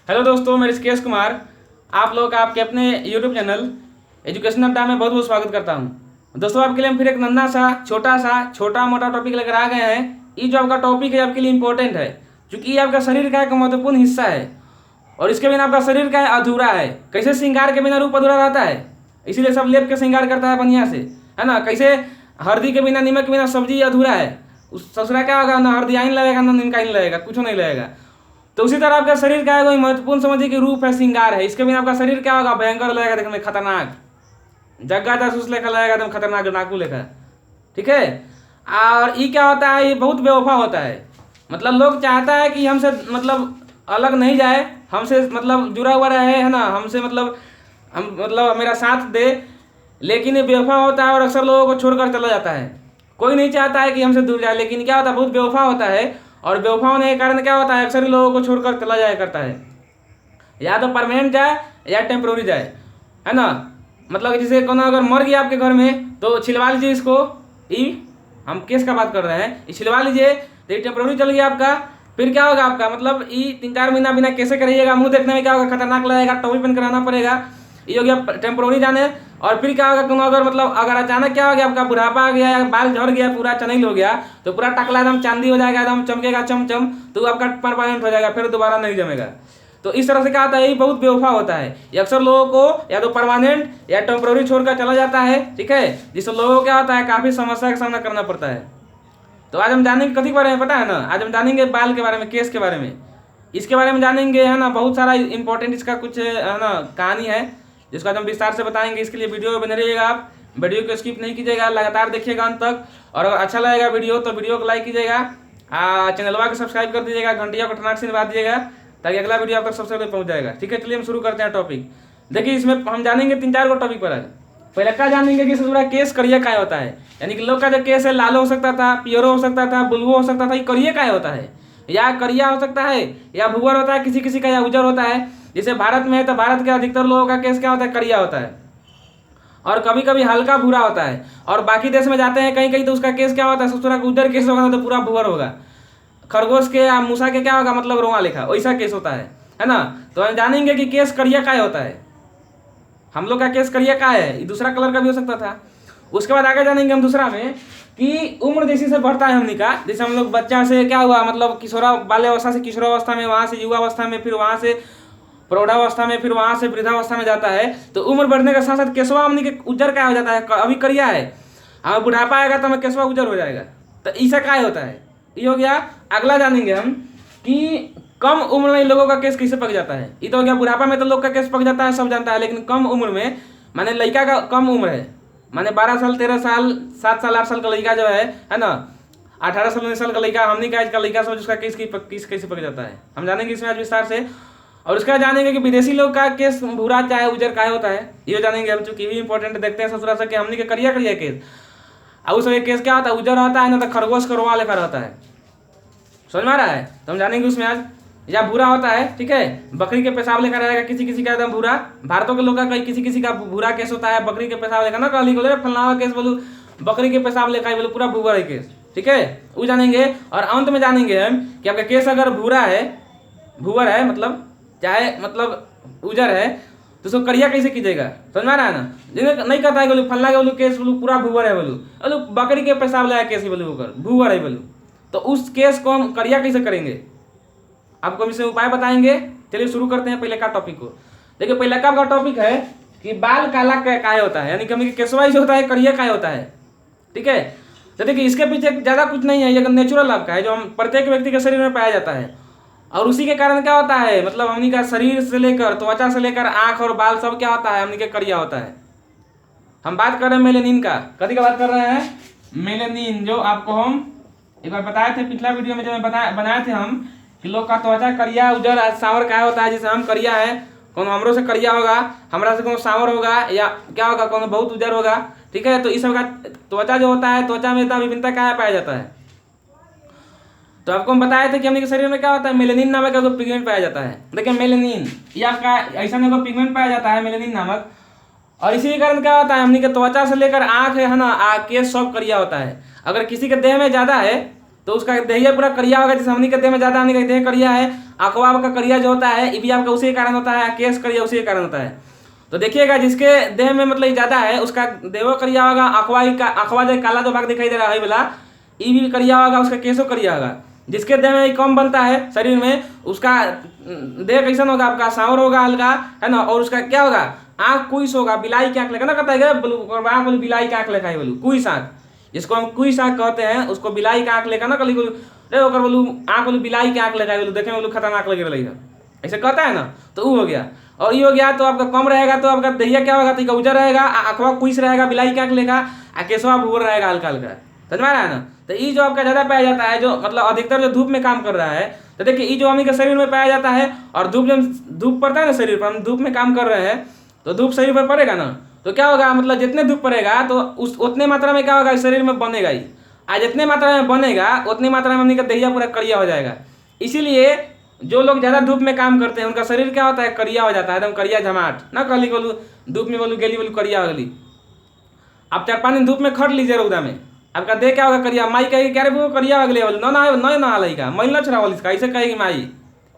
Hello दोस्तों, मैं ऋषिकेश कुमार आप लोग का आपके अपने यूट्यूब चैनल एजुकेशन अड्डा में बहुत बहुत स्वागत करता हूं। दोस्तों, आपके लिए हम फिर एक नन्हा सा छोटा मोटा टॉपिक लेकर आ गए हैं। ये जो आपका टॉपिक है आपके लिए इंपॉर्टेंट है, क्योंकि ये आपका शरीर का एक महत्वपूर्ण हिस्सा है और इसके बिना आपका शरीर का अधूरा है। कैसे श्रृंगार के बिना रूप अधूरा रहता है, इसीलिए सब लेप के श्रृंगार करता है बढ़िया से, है ना। कैसे हल्दी के बिना, नमक के बिना सब्जी अधूरा है। उस ससुरा क्या होगा, ना हल्दी आइन लगेगा ना नमक आइन लगेगा, कुछ नहीं लगेगा। तो उसी तरह आपका शरीर का है कोई महत्वपूर्ण समझिए कि रूप है, श्रृंगार है। इसके बिना आपका शरीर क्या होगा, भयंकर लगेगा, देखने में खतरनाक, जग्गा जासूस लेखा लगेगा, एकदम खतरनाक डाकू लेखा। ठीक है। और ये क्या होता है, ये बहुत बेवफा होता है। मतलब लोग चाहता है कि हमसे मतलब अलग नहीं जाए, हमसे मतलब जुड़ा हुआ रहे, है ना, हमसे मतलब हम मतलब मेरा साथ दे, लेकिन ये बेवफा होता है और अक्सर लोगों को छोड़कर चला जाता है। कोई नहीं चाहता है कि हमसे दूर जाए, लेकिन क्या होता है, बहुत बेवफा होता है। और बेवफा होने के कारण क्या होता है, अक्सर ही लोगों को छोड़कर चला जाया करता है। या तो परमानेंट जाए या टेम्प्रोरी जाए, है ना। मतलब जैसे कोनो अगर मर गया आपके घर में तो छिलवा लीजिए इसको। हम केस का बात कर रहे हैं, ये छिलवा लीजिए तो ये टेम्प्रोरी चल गया आपका। फिर क्या होगा आपका, मतलब ये 3-4 महीना बिना कैसे करिएगा, मुंह देखने में क्या होगा, खतरनाक लगेगा, टोपी पहन कर रहना पड़ेगा। ये हो गया टेम्प्रोरी जाने। और फिर क्या होगा, कोनो अगर मतलब अगर अचानक क्या हो गया, आपका बुढ़ापा आ गया या बाल झड़ गया, पूरा चनैल हो गया, तो पूरा टकला एकदम चांदी हो जाएगा, एकदम चमकेगा चमचम, तो आपका परमानेंट हो जाएगा, फिर दोबारा नहीं जमेगा। तो इस तरह से क्या होता है, यही बहुत बेवफा होता है। ये अक्सर लोगों को या तो परमानेंट या टेम्प्रोरी छोड़कर चला जाता है। ठीक है। जिससे लोगों को क्या होता है, काफ़ी समस्या का सामना करना पड़ता है। तो आज हम जानेंगे कथी के बारे में, पता है ना, आज हम जानेंगे बाल के बारे में, केस के बारे में, इसके बारे में जानेंगे, है ना। बहुत सारा इंपॉर्टेंट इसका कुछ है ना कहानी है, जिसको आज हम विस्तार से बताएंगे। इसके लिए वीडियो में बने रहिएगा, आप वीडियो को स्किप नहीं कीजिएगा, लगातार देखिएगा अंत तक। और अगर अच्छा लगेगा वीडियो तो वीडियो को लाइक कीजिएगा, चैनलवा को सब्सक्राइब कर दीजिएगा, घंटिया को टनाट से निभा दीजिएगा, ताकि अगला वीडियो आप तक सबसे पहले पहुंच जाएगा। ठीक है, चलिए हम शुरू करते हैं टॉपिक। देखिए, इसमें हम जानेंगे 3-4 को टॉपिक पर आज। पहले क्या जानेंगे कि पूरा केस करिया क्या होता है, यानी कि लोग का जो केस है लालो हो सकता था, पियरो हो सकता था, ब्लू हो सकता था, ये करिया क्या होता है, या करिया हो सकता है या भूवर होता है, किसी किसी का या उजर होता है। जैसे भारत में है तो भारत के अधिकतर लोगों का केस क्या होता है, करिया होता है, और कभी कभी हल्का भूरा होता है। और बाकी देश में जाते हैं कहीं कहीं तो उसका केस क्या होता है, ससुरा का उधर केस होगा तो पूरा भूवर होगा। खरगोश के या मूसा के क्या होगा, मतलब रोआ लिखा, वैसा केस होता है ना। तो हम जानेंगे कि केस करिया क्या होता है। हम लोग का केस करिया का है, ये दूसरा कलर का भी हो सकता था। उसके बाद आगे जानेंगे हम दूसरा में कि उम्र जैसे से बढ़ता है हमने का, जैसे हम लोग बच्चा से क्या हुआ, मतलब किशोरा बाल्यावस्था से किशोरावस्था में, वहाँ से युवावस्था में, फिर वहाँ से प्रौढ़ावस्था में, फिर वहाँ से वृद्धावस्था में जाता है। तो उम्र बढ़ने के साथ साथ केसवा हमने के उज्जर क्या हो जाता है, अभी करिया है, हमें बुढ़ापा आएगा तो हमें केसवा उज्जर हो जाएगा। तो ऐसा क्या होता है, ये हो गया। अगला जानेंगे हम कि कम उम्र में लोगों का केस कैसे पक जाता है। ये तो हो गया, बुढ़ापा में तो लोग का केस पक जाता है, सब जानता है, लेकिन कम उम्र में, माने लड़का का कम उम्र है, माने 12 साल 13 साल 7 साल 8 साल का लड़का जो है ना, 18 साल 19 साल का लड़का, हमने का एज का लड़का, समझ उसका केस कैसे पक जाता है, हम जानेंगे इसमें आज विस्तार से। और उसका जानेंगे कि विदेशी लोग का केस भूरा चाहे उजर का होता है, ये जानेंगे हम, चूंकि भी इंपॉर्टेंट देखते हैं ससुरा से कि हमने के करिया करिया केस, और उसका केस क्या होता है, उजर होता है ना, तो खरगोश का रोआ लेकर रहता है, समझ में आ रहा है। तो हम जानेंगे उसमें आज। या भूरा होता है, ठीक है, बकरी के पेशाब लेकर रहेगा, किसी किसी का एकदम भूरा, भारतों के लोग का कहीं किसी किसी का भूरा केस होता है, बकरी के पेशाब लेकर ना, कहली बोले फलना केस बोलू, बकरी के पेशाब लेकर बोलो पूरा भूरा है केस। ठीक है, वो जानेंगे। और अंत में जानेंगे हम कि आपका केस अगर भूरा है, भूवर है, मतलब चाहे मतलब उजर है, तो उसको करिया कैसे कीजिएगा, समझ में आ रहा है ना। जिन्हें नहीं कहता है बोलू फलना के बोलू केस बोलू पूरा भूवर है, बोलू बकरी के पेशाब लगा केस बोलू भूवर है बोलू, तो उस केस को हम करिया कैसे करेंगे, आपको हम इसे उपाय बताएंगे। चलिए शुरू करते हैं पहले का टॉपिक को। देखिए, पहले का टॉपिक है कि बाल काला काय होता है, यानी कि हमें केसवा जो होता है करिया काय होता है। ठीक है। तो देखिए, इसके पीछे ज़्यादा कुछ नहीं है, ये नेचुरल आपका है, जो हम प्रत्येक व्यक्ति के शरीर में पाया जाता है। और उसी के कारण क्या होता है, मतलब हमनी का शरीर से लेकर त्वचा से लेकर आँख और बाल सब क्या होता है, हमनी के करिया होता है। हम बात कर रहे हैं मेलेनिन का, कभी का बात कर रहे हैं, मेलेनिन, जो आपको हम एक बार बताए थे पिछला वीडियो में, जो बनाए थे हम कि लोग का त्वचा करिया उजर सांवर क्या होता है। जैसे हम करिया है, कौन हमरो से करिया होगा, हमरा से कौन सांवर होगा, या क्या होगा, कौन बहुत उजर होगा। ठीक है। तो इस सब का त्वचा जो होता है, त्वचा में इतना विभिन्नता क्या पाया जाता है। तो आपको हम बताए थे कि हमने के शरीर में क्या होता है, मेलेनिन नामक का पिगमेंट पाया जाता है। देखिए, मेलेनिन ये आपका ऐसा नहीं पिगमेंट पाया जाता है, मेलेनिन नामक। और इसी के कारण क्या होता है, हमने के त्वचा से लेकर आँख है ना, केस सब करिया होता है। अगर किसी के देह में ज़्यादा है तो उसका देहिया पूरा करिया होगा। जैसे हमनी के देह में ज़्यादा हमनी का देह करिया है, अखवा का करिया जो होता है ये भी आपका उसी के कारण होता है, केस करिया उसी के कारण होता है। तो देखिएगा जिसके देह में मतलब ज़्यादा है उसका देहो करिया होगा, अखवा जो काला जो भाग दिखाई दे रहा है वाला ये भी करिया होगा, उसका केसो करिया होगा। जिसके देह में कम बनता है शरीर में उसका देह कैसन होगा, आपका सांवर होगा हल्का, है ना। और उसका क्या होगा, आँख कुइस होगा, बिलाई की आँख लेखा ना कहता है बोलू बिलाई की आँख लेखा है बोलू, कुइस आँख, जिसको हम कुइस आँख कहते हैं उसको बिलाई की आँख लेखा ना कल बोलू रे ओकर बोलू आँख बोलू बिलाई की आँख लेखा है बोलू, देखे बोलू खतरनाक लगे रही है, ऐसे कहता है ना। तो वो हो गया। और ये हो गया तो आपका कम रहेगा तो आपका दहिया क्या होगा, तो उजर रहेगा, अखवा कुइस रहेगा बिलाई की आँख लेखा, केसवा भूर रहेगा हल्का हल्का, समझ में आ रहा है ना। तो ये जो आपका ज़्यादा पाया जाता है, जो मतलब अधिकतर जो धूप में काम कर रहा है, तो देखिए ये जो हम के शरीर में पाया जाता है। और धूप पड़ता है ना शरीर पर, हम धूप में काम कर रहे हैं तो धूप शरीर पर पड़ेगा ना, तो क्या होगा, मतलब जितने धूप पड़ेगा तो उतने मात्रा में क्या होगा शरीर में बनेगा ही, और जितने मात्रा में बनेगा उतनी मात्रा में हमने का दहिया पूरा करिया हो जाएगा। इसीलिए जो लोग ज़्यादा धूप में काम करते हैं उनका शरीर क्या होता है, करिया हो जाता है, एकदम करिया झमाट ना। कहली बोलू धूप में बोलू गेली बोलू करिया हो गली। आप 4-5 दिन धूप में खट लीजिए रौदा में, आपका देह क्या होगा, करिया। माई कहेगी क्या रे वो करिया हो गया बोलू, न ना लगा मैल न छड़ा इसका, ऐसे कहेगी माई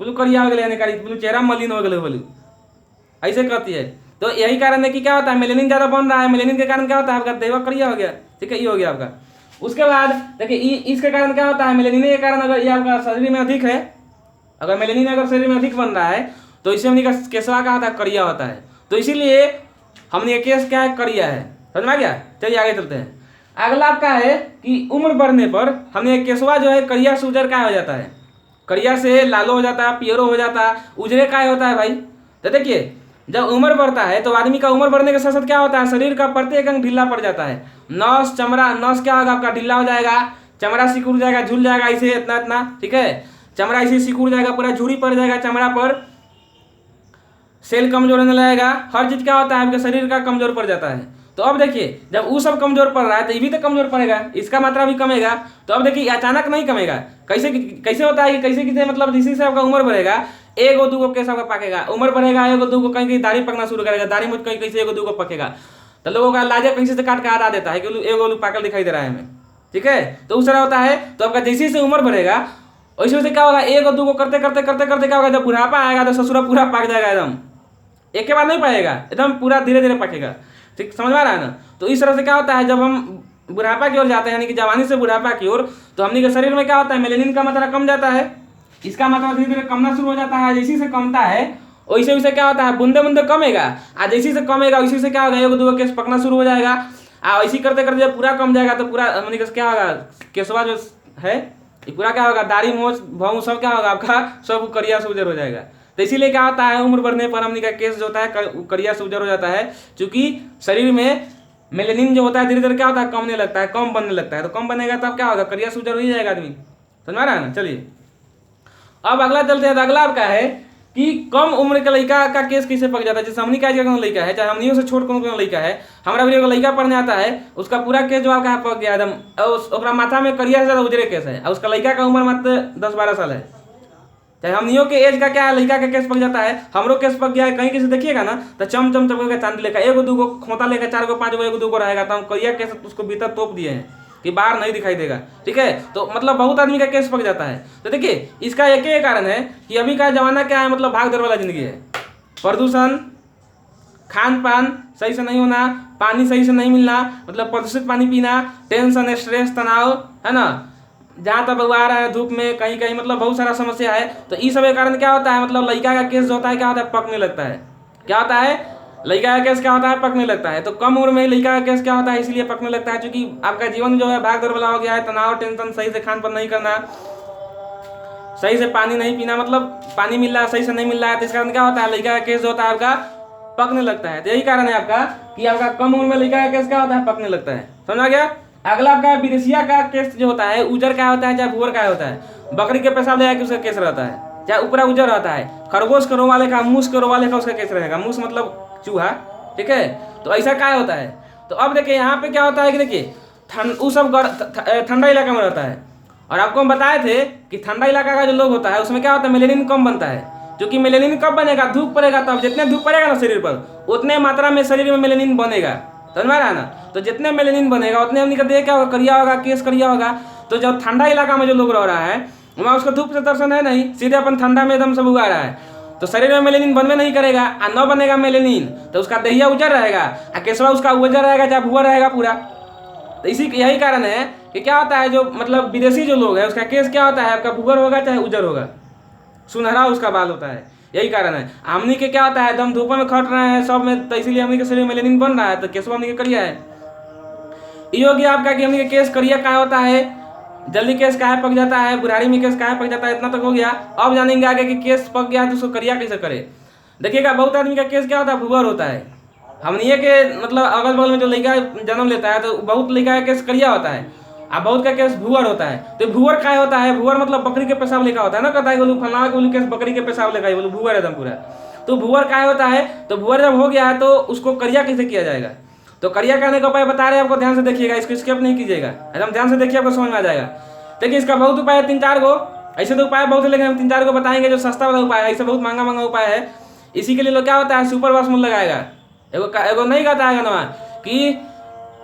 बोलू करिया हो गया बोलू चेहरा मलिन हो गए बोलू, ऐसे कहती है। तो यही कारण है कि क्या होता है, मेलेनिन ज़्यादा बन रहा है, मेलेनिन के कारण क्या होता है आपका देह करिया हो गया, ठीक है, ये हो गया आपका। उसके बाद देखिए इसके कारण क्या होता है, मेलेनिन के कारण अगर ये आपका शरीर में अधिक है, अगर मेलेनिन अगर शरीर में अधिक बन रहा है तो इससे हमने का केसवा क्या होता है, करिया होता है। तो इसीलिए हमने केस क्या है, करिया है, समझ में आ गया। चलिए आगे चलते हैं। अगला आपका है कि उम्र बढ़ने पर हमने केसवा जो है करिया से उजर क्या हो जाता है, करिया से लालो हो जाता है, पियरो हो जाता है, उजरे क्या होता है भाई। तो देखिए जब उम्र बढ़ता है तो आदमी का उम्र बढ़ने के साथ साथ क्या होता है, शरीर का प्रत्येक अंग ढीला पड़ जाता है। नस चमड़ा, नस क्या होगा आपका ढीला हो जाएगा, चमड़ा सिकुड़ जाएगा, झूल जाएगा ऐसे इतना इतना, ठीक है, चमड़ा ऐसे सिकुड़ जाएगा, पूरा झुरी पड़ जाएगा चमड़ा पर, सेल कमजोर होने लगेगा, हर चीज क्या होता है आपके शरीर का कमजोर पड़ जाता है। तो अब देखिए जब वो सब कमजोर पड़ रहा है तो ये भी तो कमजोर पड़ेगा, इसका मात्रा भी कमेगा। तो अब देखिए अचानक नहीं कमेगा, कैसे कैसे होता है, कैसे कैसे मतलब जिसी से आपका उम्र बढ़ेगा एगो दूगो केस आपका पकेगा, उम्र बढ़ेगा एगो दूगो कहीं कहीं दाढ़ी पकना शुरू करेगा, दाढ़ी में कहीं कैसे एगो दूगो पकेगा। तो लोगों का लाजे कैसे से काट के हटा देता है कि एगो लोग पाकल दिखाई दे रहा है हमें, ठीक है। तो उस तरह होता है। तो आपका जैसे से उम्र बढ़ेगा वैसे वैसे क्या होगा, एगो दूगो करते करते करते करते क्या होगा, जब बुढ़ापा आएगा तो ससुरा पूरा पाक जाएगा, एकदम एक के बाद नहीं पाएगा, एकदम पूरा धीरे धीरे पकेगा, ठीक, समझ में आ रहा है ना। तो इस तरह से क्या होता है, जब हम बुढ़ापा की ओर जाते हैं यानी कि जवानी से बुढ़ापा की ओर, तो हमने के शरीर में क्या होता है, मेलेनिन का मात्रा कम जाता है, इसका मात्रा धीरे धीरे कमना शुरू हो जाता है। जैसे से कमता है वैसे वैसे क्या होता है, बूंदे बूंदे कमेगा, और जैसे से कमेगा वैसे से क्या होगा, एगो दूगो केस पकना शुरू हो जाएगा। और ऐसे करते करते जब पूरा कम जाएगा तो पूरा हमने क्या होगा, केसवा जो है ये पूरा क्या होगा, दाढ़ी मोछ भाव सब क्या होगा आपका सब करिया से उजर हो जाएगा। तो इसीलिए क्या होता है, उम्र बढ़ने पर हमने का केस जो होता है करिया से उजर हो जाता है, क्योंकि शरीर में मेलेनिन जो होता है धीरे धीरे क्या होता है, कमने लगता है, कम बनने लगता है। तो कम बनेगा तब क्या होगा, करिया से उजर हो ही जाएगा आदमी, समझ में आ रहा है ना। चलिए अब अगला चलते हैं। तो अगला आपका है कि कम उम्र के लड़का का केस कैसे पक जाता है। जैसे हमनी का लड़का है, चाहे हमनियों से छोट कोनो लड़का है, हमारा भी लड़का पढ़ने आता है, उसका पूरा केस जो आपका पक गया एकदम, और माथा में करिया से ज़्यादा उजरे केस है, और उसका लड़का का उम्र मात्र 10-12 साल है। चाहे हमनियों के एज का क्या है, लड़का का केस पक जाता है, हमरो केस पक गया है, कहीं किसी देखिएगा ना तो चम चम चमकेगा चांदी लेकर, एगो दूगो खोता लेकर 4 गो 5 गो एगो दूगो रहेगा, तो हम करिया केस उसको भीतर तोप दिए हैं कि बाहर नहीं दिखाई देगा, ठीक है। तो मतलब बहुत आदमी का केस पक जाता है। तो देखिए इसका एक ही कारण है कि अभी का जमाना क्या है, मतलब भाग दौड़ वाला जिंदगी है, प्रदूषण, खान पान सही से नहीं होना, पानी सही से नहीं मिलना, मतलब प्रदूषित पानी पीना, टेंशन, स्ट्रेस, तनाव, है ना, जहाँ तक आ रहा है धूप में कहीं कहीं, मतलब बहुत सारा समस्या है। तो इस सब के कारण क्या होता है, मतलब लड़का का केस जो होता है क्या होता है, पकने लगता है। क्या होता है, लड़का का केस क्या होता है, पकने लगता है। तो कम उम्र में लड़का का केस क्या होता है, इसलिए पकने लगता है क्योंकि आपका जीवन जो है भाग दौड़ वाला हो गया है, तनाव, टेंशन, सही से खान पान नहीं करना, सही से पानी नहीं पीना, मतलब पानी मिल रहा है सही से नहीं मिल रहा है, तो इस कारण क्या होता है, लड़का का केस जो होता है आपका पकने लगता है। तो यही कारण है आपका कि आपका कम उम्र में लड़का का केस क्या होता है, पकने लगता है, समझ आ गया। अगला आपका विदेशिया का केस जो होता है, उजर का होता है चाहे भूर का होता है, बकरी के पेशाब ले उसका केस रहता है, चाहे ऊपरा उजर रहता है, खरगोश करो वाले का, मूस करो वाले का उसका केस रहेगा, मूस मतलब चूहा, ठीक है। तो ऐसा क्या होता है। तो अब देखिए यहाँ पे क्या होता है कि देखिए वो सब ठंडा इलाका में रहता है, और आपको हम बताए थे कि ठंडा इलाका का जो लोग होता है उसमें क्या होता है, मेलेनिन कम बनता है, क्योंकि मेलेनिन कब बनेगा, धूप पड़ेगा तब, जितने धूप पड़ेगा ना शरीर पर उतने मात्रा में शरीर में मेलेनिन बनेगा, समझ में आ रहा है ना। तो जितने मेलेनिन बनेगा उतने हमने का देह क्या होगा, करिया होगा, केस करिया होगा। तो जब ठंडा इलाका में जो लोग रह रहा है वहाँ उसको धूप से दर्शन है नहीं, सीधे अपन ठंडा में एकदम सब उगा रहा है, तो शरीर में मेलेनिन बनवे नहीं करेगा, और न बनेगा मेलेनिन तो उसका दहिया उजर रहेगा, और केसवा उसका उजर रहेगा, चाहे भुआ रहेगा पूरा। तो यही कारण है कि क्या होता है, जो मतलब विदेशी जो लोग है उसका केस क्या होता है, आपका भुगर होगा चाहे उजर होगा, सुनहरा उसका बाल होता है। यही कारण है। हमनी के क्या होता है, एकदम धूप में खट रहे हैं सब में, तो इसीलिए हमनी के शरीर में मेलेनिन बन रहा है, तो केसवा हमनी के करिया है। ये हो गया आपका कि हमनी के केस करिया क्या होता है, जल्दी केस काहे पक जाता है, बुढ़ारी में केस काहे पक जाता है, इतना तक हो गया। अब जानेंगे आगे कि केस पक गया तो उसको करिया कैसे करे। देखिएगा बहुत आदमी का केस क्या होता है, भुगर होता है। हमनी के मतलब अगल बगल में जो लड़का जन्म लेता है तो बहुत लड़का का केस करिया होता है, और बहुत का केस भुअर होता है। तो भुअर क्या होता है, भुअर मतलब बकरी के पेशाब लेखा होता है ना, कहता है बोलू फलना के बोलू केस बकरी के पेशाब लेखा है, बोलू भुअर एकदम पूरा। तो भुअर क्या होता है, तो भुअर जब हो गया है तो उसको करिया कैसे किया जाएगा। तो करिया करने का उपाय बता रहे हैं आपको, ध्यान से देखिएगा, इसको स्किप नहीं कीजिएगा, एकदम ध्यान से देखिए, आपको समझ में आ जाएगा। देखिए इसका बहुत उपाय है, 3-4 गो। ऐसे तो उपाय बहुत है, लेकिन हम 3-4 गो बताएंगे जो सस्ता वाला उपाय है, ऐसे बहुत महंगा उपाय है। इसी के लिए लोग क्या होता है, सुपर वाश मूल लगाएगा। एगो नहीं कहता है गनवा कि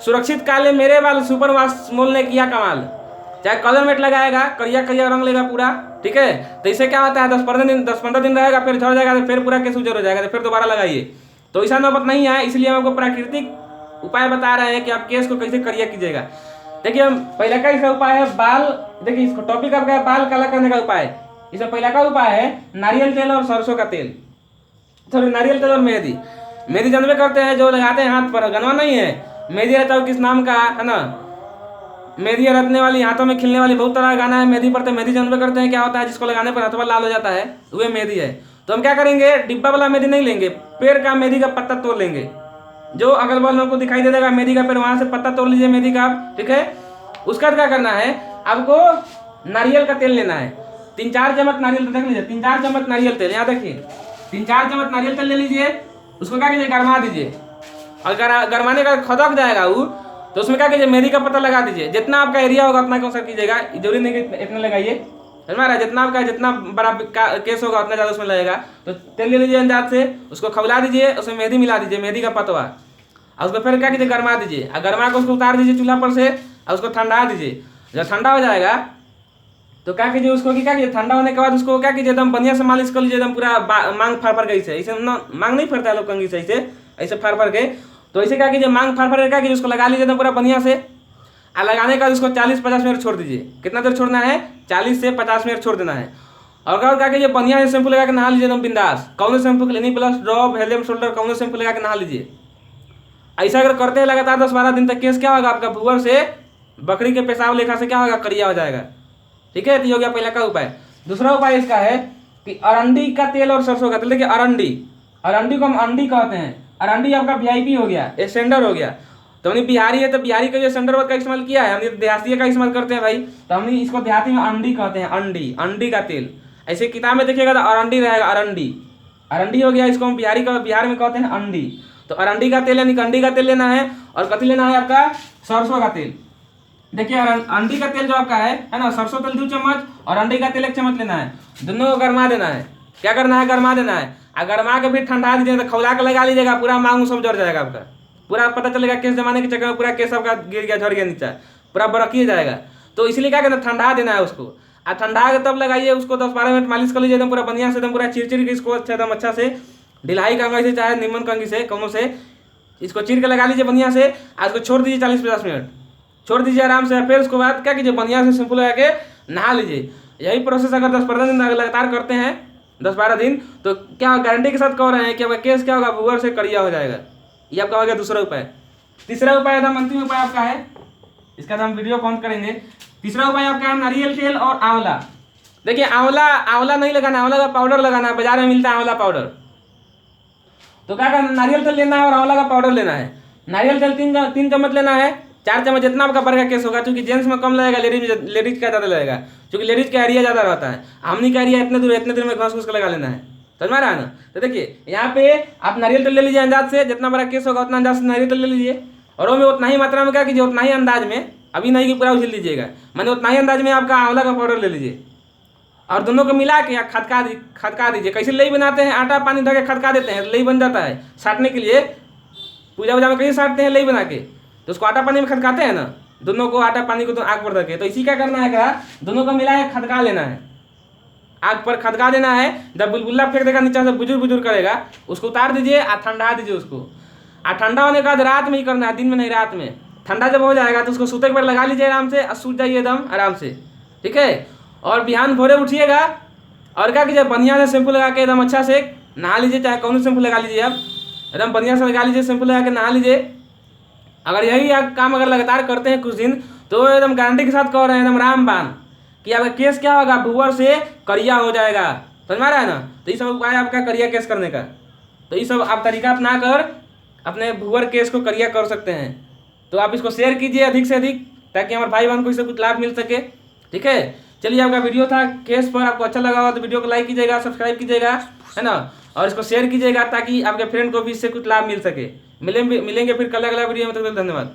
सुरक्षित काले मेरे बाल सुपर वाश मूल ने किया कमाल, चाहे कलर मेट लगाएगा, करिया करिया रंग लेगा पूरा, ठीक है। तो इससे क्या होता है, 10-15 दिन रहेगा, फिर झड़ जाएगा, तो फिर पूरा केस उजर हो जाएगा, तो फिर दोबारा लगाइए। तो ऐसा नौबत नहीं है, इसलिए हम आपको प्राकृतिक उपाय बता रहे हैं कि आप केस को कैसे करिया कीजिएगा। देखिए हम पहला का इसका उपाय है बाल, देखिए इसको टॉपिक आपका है बाल काला करने का उपाय। इसमें पहला का उपाय है नारियल तेल और सरसों का तेल, सॉरी नारियल तेल और मेहंदी। मेहंदी जानवे करते हैं, जो लगाते हैं हाथ पर, गनवा नहीं है, मेहंदी रहता है किस नाम का है ना, मेहंदी रखने वाली, हाथों में खिलने वाली, बहुत तरह का गाना है मेहंदी पर। तो मेहंदी जानवे करते हैं क्या होता है, जिसको लगाने पर हाथों लाल हो जाता है, वह मेहंदी है। तो हम क्या करेंगे, डिब्बा वाला मेहंदी नहीं लेंगे, पेड़ का मेहंदी का पत्ता तोड़ लेंगे, जो अगल बगल में दिखाई दे देगा मेहंदी का पेड़, वहां से पत्ता तोड़ लीजिए मेहंदी का, ठीक है। उसका क्या करना है, आपको नारियल का तेल लेना है, 3-4 चम्मच नारियल, देख लीजिए 3-4 चम्मच नारियल तेल, यहाँ देखिए 3-4 चम्मच नारियल तेल ले लीजिए। उसको क्या कीजिए, गरमा दीजिए, और गरमाने का खदक जाएगा वो, तो उसमें क्या कीजिए, मेहंदी का पत्ता लगा दीजिए। जितना आपका एरिया होगा उतना कौन सा कीजिएगा, जरूरी नहीं कि इतना लगाइए, समझ में आ रहा है, जितना आपका जितना बड़ा केस होगा उतना ज़्यादा उसमें लगेगा। तो तेल ले लीजिए अंदाज से, उसको खौला दीजिए, उसमें मेहंदी मिला दीजिए, मेहंदी का पतवा, और उसको फिर क्या कीजिए, गरमा दीजिए, और गरमा को उसको उतार दीजिए चूल्हा पर से, और उसको ठंडा दीजिए। जब ठंडा हो जाएगा तो क्या कीजिए, उसको क्या कीजिए, ठंडा होने के बाद उसको क्या कीजिए, एकदम बढ़िया से मालिश कर लीजिए, एकदम पूरा मांग फाड़ के, ऐसे मांग नहीं फरता है लोग कंगी से, ऐसे फाड़ के। तो ऐसे क्या कीजिए, मांग फाड़ के क्या कीजिए, उसको लगा लीजिए एकदम पूरा बढ़िया से, और लगाने का उसको 40-50 मिनट छोड़ दीजिए। कितना देर छोड़ना है, 40 से 50 मिनट छोड़ देना है। और क्या कीजिए, बढ़िया से शैम्पू लगा के नहा लीजिए एकदम बिंदास, कौन शैम्पू लेनी प्लस ड्रॉप हेलियम शोल्डर, कौन शैम्पू लगा के नहा लीजिए। ऐसा अगर करते हैं लगातार 10-12 दिन तक, केस क्या होगा, आपका भुअर से बकरी के पेशाब लेखा से क्या होगा, करिया हो जाएगा, ठीक है। तो ये हो गया पहला का उपाय। दूसरा उपाय इसका है कि अरंडी का तेल और सरसों का तेल। देखिए अरंडी को हम अंडी कहते हैं, अरंडी आपका वीआईपी हो गया, स्टैंडर्ड हो गया। तो हमने बिहारी है तो बिहारी का जो स्टैंडर्ड का इस्तेमाल किया है, हमने देहाती का इस्तेमाल करते हैं भाई, तो हमने इसको देहाती में अंडी कहते हैं, अंडी का तेल। ऐसे किताब में देखिएगा तो अरंडी रहेगा, अरंडी हो गया, इसको हम बिहार में कहते हैं अंडी। तो अरंडी का तेल यानी अंडी का तेल लेना है, और कथी लेना है आपका, सरसों का तेल। देखिए अंडी का तेल जो आपका है ना, सरसों तेल 2 चम्मच और अंडी का तेल 1 चम्मच लेना है, दोनों को गरमा देना है। क्या करना है, गरमा देना है, और गरमा के फिर ठंडा दीजिए, तो खौला के लगा लीजिएगा, पूरा मांग सब जड़ जाएगा आपका, पूरा पता चलेगा केस जमाने के चक्कर में पूरा केस आपका गिर गया, झड़ गया नीचा, पूरा बरकिए जाएगा। तो इसलिए क्या करना, ठंडा देना है उसको, और ठंडा के तब लगाइए उसको, 10-12 मिनट मालिश कर लीजिए एकदम पूरा बढ़िया से, एकदम पूरा चिरचिर के इसको एकदम अच्छा से, ढिलाई कंघी से चाहे निमन कंघी से कौनों से इसको चीर के लगा लीजिए बढ़िया से, और उसको छोड़ दीजिए 40-50 मिनट, छोड़ दीजिए आराम से। फिर उसके बाद क्या कीजिए, बढ़िया से शैम्पू लगा के नहा लीजिए। यही प्रोसेस अगर 10-15 दिन लगातार करते हैं, 10-12 दिन, तो क्या गारंटी के साथ कह रहे हैं कि आपका केस क्या होगा, भुअर से करिया हो जाएगा। ये आपका हो गया दूसरा उपाय। तीसरा उपाय एकदम अंतिम उपाय आपका है, इसका हम वीडियो कौन करेंगे। तीसरा उपाय आपका है नारियल तेल और आंवला। देखिए आंवला नहीं लगाना, आंवला का पाउडर लगाना है, बाजार में मिलता है आंवला पाउडर। तो क्या करना, नारियल तेल लेना है और आंवला का पाउडर लेना है। नारियल तेल 3 चम्मच लेना है, 4 चम्मच जितना आपका बड़ा केस होगा, क्योंकि जेंट्स में कम लगेगा, लेडीज का ज़्यादा लगेगा, क्योंकि लेडीज का एरिया ज़्यादा रहता है। हमनी का एरिया इतने दूर में घास घूस के लगा लेना है, समझ में आ रहा है ना। तो देखिए यहाँ पे आप नारियल तेल ले लीजिए अंदाज से, जितना बड़ा केस होगा उतना अंदाज से नारियल तेल ले लीजिए, और वो में उतना ही मात्रा में क्या कीजिए, उतना ही अंदाज में, अभी नहीं कि पूरा उछल लीजिएगा, मैंने उतना ही अंदाज में आपका आंवला का पाउडर ले लीजिए, और दोनों को मिला के खदका दीजिए। कैसे लई बनाते हैं, आटा पानी धो के खदका देते हैं, लई बन जाता है। साटने के लिए पूजा वूजा में कैसे साटते हैं लई बना के, तो उसको आटा पानी में खदकाते हैं ना, दोनों को आटा पानी को तो आग पर रखे। तो इसी क्या करना है, कहा दोनों को मिला है, खदका लेना है, आग पर खदका देना है। जब बुलबुला फेंक देगा नीचे से बुजुर्ग बुजुर्ग करेगा, उसको उतार दीजिए और ठंडा दीजिए उसको। और ठंडा होने के बाद रात में ही करना है, दिन में नहीं, रात में। ठंडा जब हो जाएगा तो उसको सूते पर लगा लीजिए आराम से, और सूत जाइए एकदम आराम से, ठीक है। और बिहान भोरे उठिएगा और क्या कीजिए, बढ़िया से शैम्पू लगा के एकदम अच्छा से नहा लीजिए, चाहे कौन सा शैम्पू लगा लीजिए आप, एकदम बढ़िया से लगा लीजिए, शैम्पू लगा के नहा लीजिए। अगर यही आप काम अगर लगातार करते हैं कुछ दिन, तो एकदम गारंटी के साथ कह रहे हैं एकदम रामबाण कि आपका केस क्या होगा, भूवर से करिया हो जाएगा। समझ में आ रहा है ना। तो ये सब उपाय आपका करिया केस करने का, तो ये सब आप तरीका अपना कर अपने भूवर केस को करिया कर सकते हैं। तो आप इसको शेयर कीजिए अधिक से अधिक, ताकि हमारे भाई बहन को इससे कुछ लाभ मिल सके, ठीक है। चलिए, आपका वीडियो था केस पर, आपको अच्छा लगा हो तो वीडियो को लाइक कीजिएगा, सब्सक्राइब कीजिएगा, है ना, और इसको शेयर कीजिएगा ताकि आपके फ्रेंड को भी इससे कुछ लाभ मिल सके। मिलेंगे फिर कल अगला वीडियो में, तब तक धन्यवाद।